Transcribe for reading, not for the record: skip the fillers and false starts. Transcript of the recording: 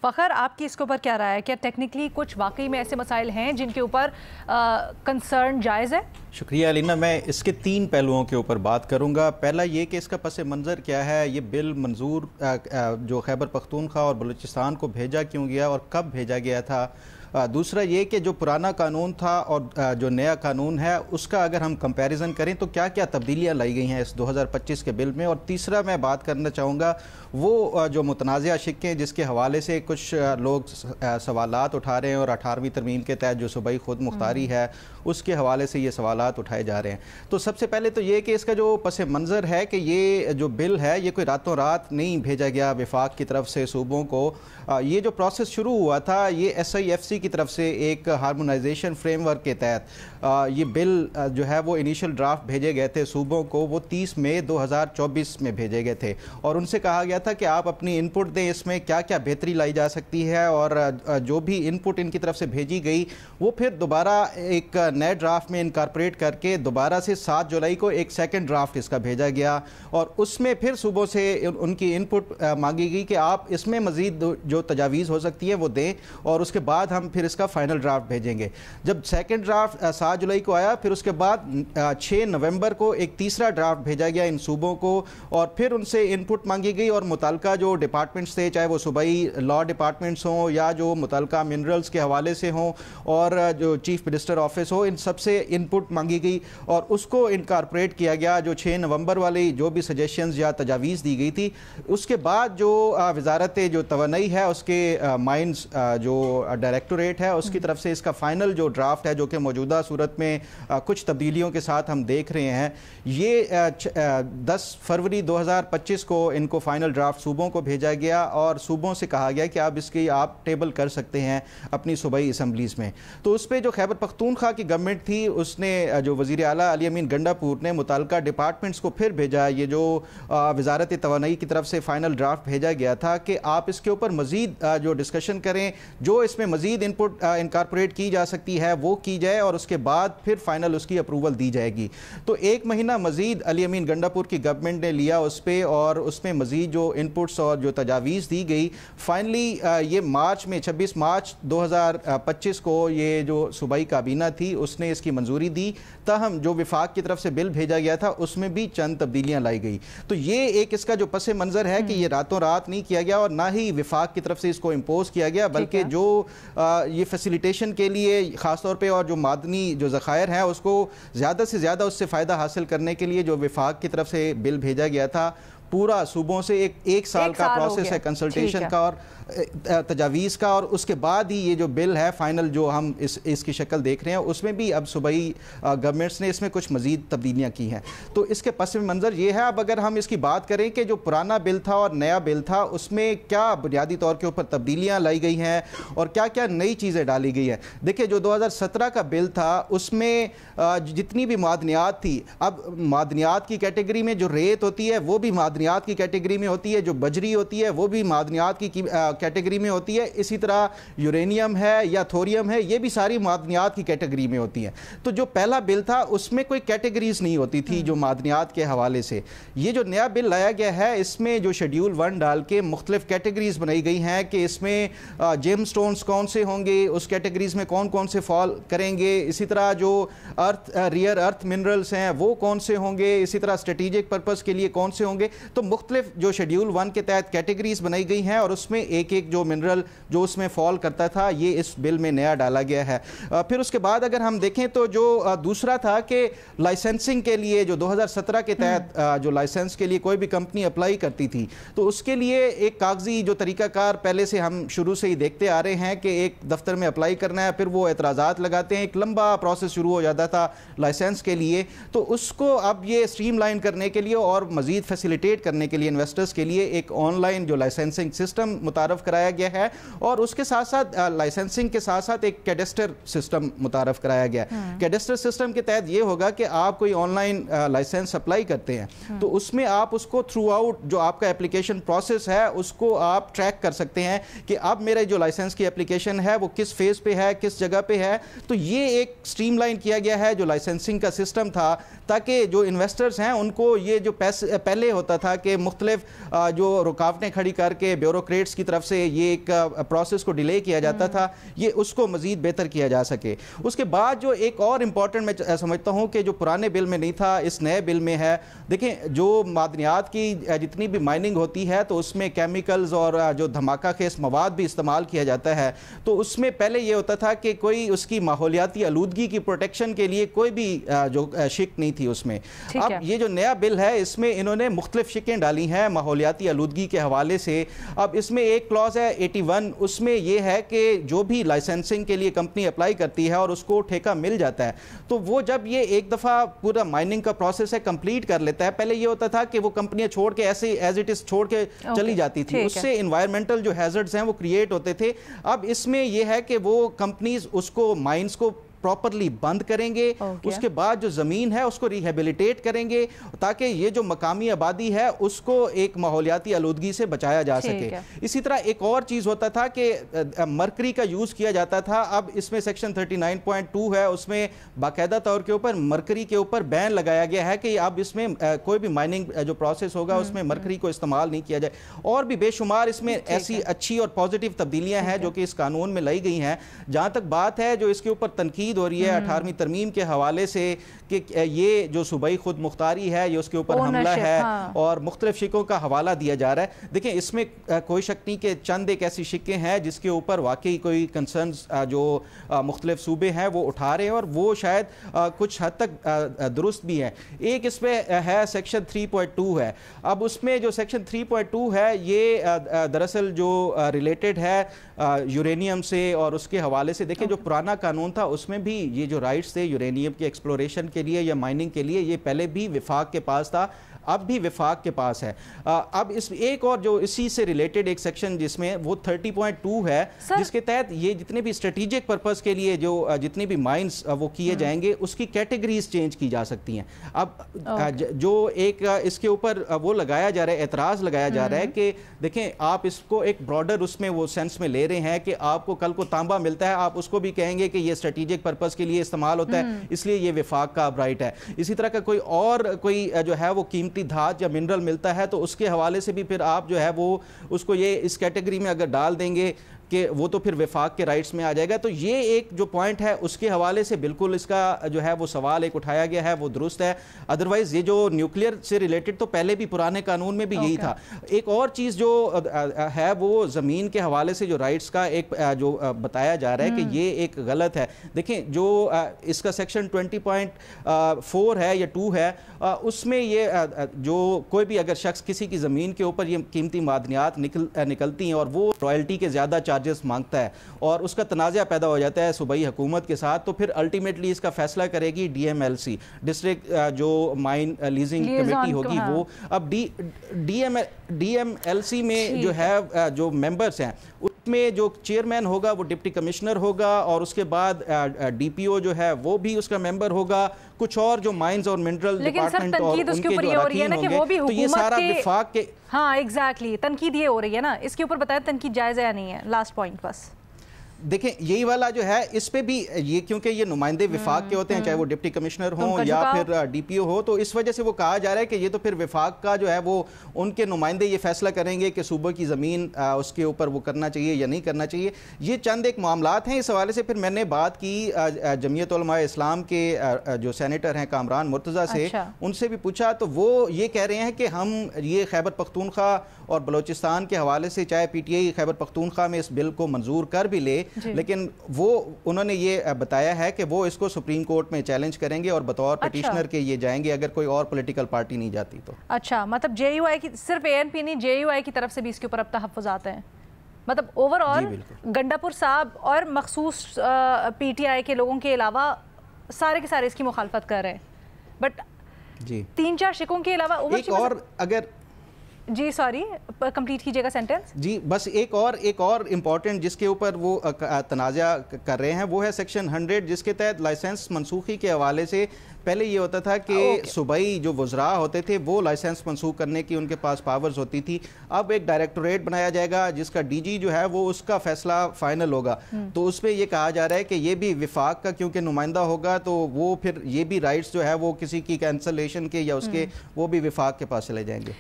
فخر، آپ کی اس کے اوپر کیا رائے ہے؟ کیا ٹیکنیکلی کچھ واقعی میں ایسے مسائل ہیں جن کے اوپر کنسرن جائز ہے؟ شکریہ علینا، میں اس کے 3 پہلوؤں کے اوپر بات کروں گا۔ پہلا یہ کہ اس کا پس منظر کیا ہے، یہ بل منظور جو خیبر پختونخوا اور بلوچستان کو بھیجا کیوں گیا اور کب بھیجا گیا تھا۔ دوسرا یہ کہ جو پرانا قانون تھا اور جو نیا قانون ہے اس کا اگر ہم کمپیریزن کریں تو کیا کیا تبدیلیاں لائی گئی ہیں اس 2025 کے بل میں۔ اور تیسرا میں بات کرنا چاہوں گا وہ جو متنازعہ شقیں جس کے حوالے سے کچھ لوگ سوالات اٹھا رہے ہیں، اور 18ویں ترمیم کے تحت جو صوبائی خود مختاری ہے اس کے حوالے سے یہ سوالات اٹھائے جا رہے ہیں۔ تو سب سے پہلے تو یہ کہ اس کا جو پس منظر ہے کہ یہ جو بل ہے یہ کوئی راتوں رات نہیں بھیجا گیا وفاق کی طرف سے صوبوں کو۔ یہ جو پروسیس شروع ہوا تھا یہ SIFC کی طرف سے ایک ہارمونائزیشن فریم ورک کے تحت یہ بل جو ہے وہ انیشل ڈرافٹ بھیجے گئے تھے صوبوں کو، وہ 30 مئی 2024 میں بھیجے گئے تھے، اور ان سے کہا گیا تھا کہ آپ اپنی ان پٹ دیں، اس میں کیا کیا بہتری لائی جا سکتی ہے، اور جو بھی ان پٹ ان کی طرف سے بھیجی گئی وہ پھر دوبارہ ایک نئے ڈرافٹ میں انکارپوریٹ کر کے دوبارہ سے 7 جولائی کو ایک سیکنڈ ڈرافٹ اس کا بھیجا گیا، اور اس میں پھر صوبوں سے ان کی ان پٹ مانگی گئی کہ آپ اس میں مزید جو تجاویز ہو سکتی ہیں وہ دیں، اور اس کے بعد ہم پھر اس کا فائنل ڈرافٹ بھیجیں گے۔ جب سیکنڈ ڈرافٹ 7 جولائی کو آیا، پھر اس کے بعد 6 نومبر کو ایک تیسرا ڈرافٹ بھیجا گیا ان صوبوں کو، اور پھر ان سے ان پٹ مانگی گئی، اور متعلقہ جو ڈپارٹمنٹس تھے، چاہے وہ صوبائی لا ڈپارٹمنٹس ہوں یا جو متعلقہ منرلز کے حوالے سے ہوں اور جو چیف منسٹر آفس ہو، ان سب سے ان پٹ مانگی گئی اور اس کو انکارپوریٹ کیا گیا۔ جو 6 نومبر والی جو بھی سجیشنز یا تجاویز دی گئی تھی، اس کے بعد جو وزارت جو توانائی ہے اس کے مائنز جو ڈائریکٹوریٹ ہے اس کی طرف سے اس کا فائنل جو ڈرافٹ ہے، جو کہ موجودہ صورت میں کچھ تبدیلیوں کے ساتھ ہم دیکھ رہے ہیں، یہ 10 فروری 2025 کو ان کو فائنل ڈرافٹ صوبوں کو بھیجا گیا، اور صوبوں سے کہا گیا کہ آپ اس کی ٹیبل کر سکتے ہیں اپنی صوبائی اسمبلیز میں۔ تو اس پہ جو خیبر پختونخوا کی گورنمنٹ تھی اس نے جو وزیر اعلیٰ علی امین گنڈاپور نے متعلقہ ڈپارٹمنٹس کو پھر بھیجا، یہ جو وزارت توانائی کی طرف سے فائنل ڈرافٹ بھیجا گیا تھا کہ آپ اس کے اوپر مزید جو ڈسکشن کریں، جو اس میں مزید ان پٹ انکارپوریٹ کی جا سکتی ہے وہ کی جائے، اور اس کے بعد پھر فائنل اس کی اپروول دی جائے گی۔ تو 1 مہینہ مزید علی امین گنڈاپور کی گورنمنٹ نے لیا اس پہ، اور اس میں مزید جو ان پٹس اور جو تجاویز دی گئی، فائنلی یہ مارچ میں 26 مارچ 2025 کو یہ جو صوبائی کابینہ تھی اس نے اس کی منظوری دی، تاہم جو وفاق کی طرف سے بل بھیجا گیا تھا اس میں بھی چند تبدیلیاں لائی گئی۔ تو یہ ایک اس کا جو پس منظر ہے کہ یہ راتوں رات نہیں کیا گیا، اور نہ ہی وفاق کی طرف سے اس کو امپوز کیا گیا، بلکہ جو یہ فیسیلیٹیشن کے لیے خاص طور پہ اور جو معدنی جو ذخائر ہیں اس کو زیادہ سے زیادہ اس سے فائدہ حاصل کرنے کے لیے جو وفاق کی طرف سے بل بھیجا گیا تھا، پورا صوبوں سے ایک سال کا پروسیس ہے کنسلٹیشن کا اور تجاویز کا، اور اس کے بعد ہی یہ جو بل ہے فائنل جو ہم اس کی شکل دیکھ رہے ہیں، اس میں بھی اب صوبائی گورنمنٹس نے اس میں کچھ مزید تبدیلیاں کی ہیں۔ تو اس کے پس منظر یہ ہے۔ اب اگر ہم اس کی بات کریں کہ جو پرانا بل تھا اور نیا بل تھا اس میں کیا بنیادی طور کے اوپر تبدیلیاں لائی گئی ہیں اور کیا کیا نئی چیزیں ڈالی گئی ہیں۔ دیکھیں، جو 2017 کا بل تھا اس میں جتنی بھی معدنیات تھی، اب معدنیات کی کیٹیگری میں جو ریت ہوتی ہے وہ بھی معدنیات کی کیٹیگری میں ہوتی ہے، جو بجری ہوتی ہے وہ بھی معدنیات کی کیٹیگری میں ہوتی ہے، اسی طرح یورینیم ہے یا تھوریم ہے، یہ بھی ساری معدنیات کی کیٹیگری میں ہوتی ہیں۔ تو جو پہلا بل تھا اس میں کوئی کیٹیگریز نہیں ہوتی تھی جو معدنیات کے حوالے سے۔ یہ جو نیا بل لایا گیا ہے اس میں جو شیڈیول 1 ڈال کے مختلف کیٹیگریز بنائی گئی ہیں کہ اس میں جیم سٹونز کون سے ہوں گے، اس کیٹیگریز میں کون کون سے فال کریں گے، اسی طرح جو ریئر ارتھ منرلز ہیں وہ کون سے ہوں گے، اسی طرح اسٹریٹجک پرپس کے لیے کون سے ہوں گے۔ تو مختلف جو شیڈیول 1 کے تحت کیٹیگریز بنائی گئی ہیں، اور اس میں ایک جو منرل جو اس میں فال کرتا تھا یہ اس بل میں نیا ڈالا گیا ہے۔ پھر اس کے بعد اگر ہم دیکھیں تو جو دوسرا تھا کہ لائسنسنگ کے لیے جو 2017 کے تحت جو لائسنس کے لیے کوئی بھی کمپنی اپلائی کرتی تھی تو اس کے لیے ایک کاغذی جو طریقہ کار پہلے سے ہم شروع سے ہی دیکھتے آ رہے ہیں کہ ایک دفتر میں اپلائی کرنا ہے، پھر وہ اعتراضات لگاتے ہیں، ایک لمبا پروسیس شروع ہو جاتا تھا لائسنس کے لیے۔ تو اس کو اب یہ اسٹریم لائن کرنے کے لیے اور مزید فیسیلیٹیٹ کرنے کے لیے انویسٹرز کے لیے ایک آن لائن جو لائسنسنگ سسٹم متعارف کرایا گیا ہے، اور اس کے ساتھ ساتھ لائسنسنگ کے ساتھ ساتھ ایک کیڈسٹر سسٹم متعارف کرایا گیا ہے۔ کیڈسٹر سسٹم کے تحت یہ ہوگا کہ آپ کوئی آن لائن لائسنس اپلائی کرتے ہیں تو اس میں آپ اس کو تھرو آؤٹ جو آپ کا اپلیکیشن پروسیس ہے اس کو آپ ٹریک کر سکتے ہیں کہ اب میرے جو لائسنس کی اپلیکیشن ہے وہ کس فیز پہ ہے، کس جگہ پہ ہے۔ تو یہ ایک سٹریم لائن کیا گیا ہے جو لائسنسنگ کا سسٹم تھا، تاکہ جو انویسٹرز ہیں ان کو یہ جو پہلے ہوتا تھا کہ مختلف جو رکاوٹیں کھڑی کر کے بیوروکریٹس کی طرف سے یہ ایک پروسیس کو ڈیلے کیا جاتا تھا، یہ اس کو مزید بہتر کیا جا سکے۔ اس کے بعد جو ایک اور امپورٹنٹ میں سمجھتا ہوں کہ جو پرانے بل میں نہیں تھا اس نئے بل میں ہے، دیکھیں جو معدنیات کی جتنی بھی مائننگ ہوتی ہے تو اس میں کیمیکلز اور جو دھماکہ خیز مواد بھی استعمال کیا جاتا ہے، تو اس میں پہلے یہ ہوتا تھا کہ کوئی اس کی ماحولیاتی آلودگی کی پروٹیکشن کے لیے کوئی بھی جو شک نہیں تھی اس میں۔ اب یہ جو نیا بل ہے اس میں انہوں نے مختلف شکیں ڈالی ہیں ماحولیاتی آلودگی کے حوالے سے۔ اب اس میں ایک کلاز ہے 81، اس میں یہ ہے کہ جو بھی لائسنسنگ کے لیے کمپنی اپلائی کرتی ہے اور اس کو ٹھیکہ مل جاتا ہے تو وہ جب یہ ایک دفعہ پورا مائننگ کا پروسیس ہے کمپلیٹ کر لیتا ہے، پہلے یہ ہوتا تھا کہ وہ کمپنیاں چھوڑ کے ایسے ایز اٹ از چھوڑ کے چلی جاتی تھی، اس سے انوائرمنٹل جو ہیزرڈز ہیں وہ کریٹ ہوتے تھے۔ اب اس میں یہ ہے کہ وہ کمپنیز اس کو مائنز کو پراپرلی بند کریں گے، اس کے بعد جو زمین ہے اس کو ریہیبلیٹیٹ کریں گے تاکہ یہ جو مقامی آبادی ہے اس کو ایک ماحولیاتی آلودگی سے بچایا جا سکے۔ اسی طرح ایک اور چیز ہوتا تھا کہ مرکری کا یوز کیا جاتا تھا، اب اس میں سیکشن 39.2 ہے، اس میں باقاعدہ طور کے اوپر مرکری کے اوپر بین لگایا گیا ہے کہ اب اس میں کوئی بھی مائننگ جو پروسیس ہوگا اس میں مرکری کو استعمال نہیں کیا جائے۔ اور بھی بے شمار اس میں ایسی اچھی اور پازیٹیو تبدیلیاں ہیں جو کہ اس قانون میں لائی گئی ہیں۔ جہاں تک بات ہے جو اس کے اوپر تنقید ہو رہی ہے 18ویں ترمیم کے حوالے سے کہ یہ جو صوبائی خود مختاری ہے یہ اس کے اوپر حملہ ہے اور مختلف شکوں کا حوالہ دیا جا رہا ہے، دیکھیں اس میں کوئی شک نہیں کہ چند ایک ایسی شکیں ہیں جس کے اوپر واقعی کوئی کنسرنز جو مختلف صوبے ہیں وہ اٹھا رہے ہیں اور وہ شاید کچھ حد تک درست بھی ہیں۔ ایک اس میں ہے سیکشن 3.2 ہے، اب اس میں جو سیکشن 3.2 ہے یہ دراصل جو ریلیٹڈ ہے یورینیم سے اور اس کے حوالے سے، دیکھیں جو پرانا قانون تھا اس میں بھی یہ جو رائٹس تھے یورینیم کی ایکسپلوریشن کے لیے یا مائننگ کے لیے یہ پہلے بھی وفاق کے پاس تھا، اب بھی وفاق کے پاس ہے۔ اب اس ایک اور جو اسی سے ریلیٹڈ ایک سیکشن جس میں وہ 30.2 ہے جس کے تحت یہ جتنے بھی اسٹریٹجک پرپس کے لیے جو جتنے بھی مائنز وہ کیے جائیں گے اس کی کیٹیگریز چینج کی جا سکتی ہیں۔ اب جو ایک اس کے اوپر وہ لگایا جا رہا ہے، اعتراض لگایا جا رہا ہے کہ دیکھیں آپ اس کو ایک براڈر اس میں وہ سینس میں لے رہے ہیں کہ آپ کو کل کو تانبا ملتا ہے آپ اس کو بھی کہیں گے کہ یہ اسٹریٹجک پرپس کے لیے استعمال ہوتا ہے اس لیے یہ وفاق کا اب رائٹ ہے۔ اسی طرح کا کوئی جو ہے وہ قیمتی دھات یا منرل ملتا ہے تو اس کے حوالے سے بھی پھر آپ جو ہے وہ اس کو یہ اس کیٹیگری میں اگر ڈال دیں گے کہ وہ تو پھر وفاق کے رائٹس میں آ جائے گا۔ تو یہ ایک جو پوائنٹ ہے اس کے حوالے سے بالکل اس کا جو ہے وہ سوال ایک اٹھایا گیا ہے وہ درست ہے، ادروائز یہ جو نیوکلیئر سے ریلیٹڈ تو پہلے بھی پرانے قانون میں بھی یہی تھا۔ ایک اور چیز جو ہے وہ زمین کے حوالے سے جو رائٹس کا ایک جو بتایا جا رہا ہے کہ یہ ایک غلط ہے۔ دیکھیں جو اس کا سیکشن 20.4 ہے یا 2 ہے اس میں یہ جو کوئی بھی اگر شخص کسی کی زمین کے اوپر یہ قیمتی معدنیات نکلتی ہیں اور وہ رائلٹی کے زیادہ چارجز مانگتا ہے اور اس کا تنازع پیدا ہو جاتا ہے صوبائی حکومت کے ساتھ تو پھر الٹیمیٹلی اس کا فیصلہ کرے گی DMLC ڈسٹرکٹ جو مائن لیزنگ کمیٹی ہوگی وہ۔ اب DMLC میں جو ہے جو ممبرز ہیں اس میں جو چیئرمین ہوگا وہ ڈپٹی کمشنر ہوگا اور اس کے بعد DPO جو ہے وہ بھی اس کا ممبر ہوگا، کچھ اور جو مائنز اور منرل ڈپارٹمنٹ اور ان کے جو اراکین ہوں گے تو یہ سارا وفاق کے ہاں ایگزیکٹلی تنقید یہ ہو رہی ہے نا، اس کے اوپر بتائیں تنقید جائز ہے یا نہیں ہے؟ لاسٹ پوائنٹ بس دیکھیں یہی والا جو ہے اس پہ بھی یہ کیونکہ یہ نمائندے وفاق کے ہوتے ہیں چاہے وہ ڈپٹی کمشنر ہوں یا پھر DPO ہو تو اس وجہ سے وہ کہا جا رہا ہے کہ یہ تو پھر وفاق کا جو ہے وہ ان کے نمائندے یہ فیصلہ کریں گے کہ صوبہ کی زمین اس کے اوپر وہ کرنا چاہیے یا نہیں کرنا چاہیے۔ یہ چند ایک معاملات ہیں، اس حوالے سے پھر میں نے بات کی جمعیت علماء اسلام کے جو سینیٹر ہیں کامران مرتضیٰ سے، ان سے بھی پوچھا تو وہ یہ کہہ رہے ہیں کہ ہم یہ خیبر پختونخوا اور بلوچستان کے حوالے سے چاہے PTI خیبر پختونخوا میں اس بل کو منظور کر بھی لے لیکن وہ انہوں نے یہ بتایا ہے کہ وہ اس کو سپریم کورٹ میں چیلنج کریں گے اور بطور پٹیشنر کے یہ جائیں گے اگر کوئی اور پولیٹیکل پارٹی نہیں جاتی تو۔ اچھا مطلب JUI کی صرف ANP نہیں JUI کی طرف سے بھی اس کے اوپر اب تحفظات ہیں، مطلب اوور آل گنڈا پور صاحب اور مخصوص PTI کے لوگوں کے علاوہ سارے کے سارے اس کی مخالفت کر رہے ہیں، بٹ 3-4 شکوں کے علاوہ ایک اور اگر جی سوری کمپلیٹ کیجئے گا سینٹنس جی بس ایک اور امپورٹنٹ جس کے اوپر وہ تنازع کر رہے ہیں وہ ہے سیکشن 100 جس کے تحت لائسنس منسوخی کے حوالے سے پہلے یہ ہوتا تھا کہ صوبائی جو وزراء ہوتے تھے وہ لائسنس منسوخ کرنے کی ان کے پاس پاورز ہوتی تھی، اب ایک ڈائریکٹوریٹ بنایا جائے گا جس کا DG جو ہے وہ اس کا فیصلہ فائنل ہوگا، تو اس پہ یہ کہا جا رہا ہے کہ یہ بھی وفاق کا کیونکہ نمائندہ ہوگا تو وہ پھر یہ بھی رائٹس جو ہے وہ کسی کی کینسلیشن کے یا اس کے وہ بھی وفاق کے پاس چلے جائیں گے۔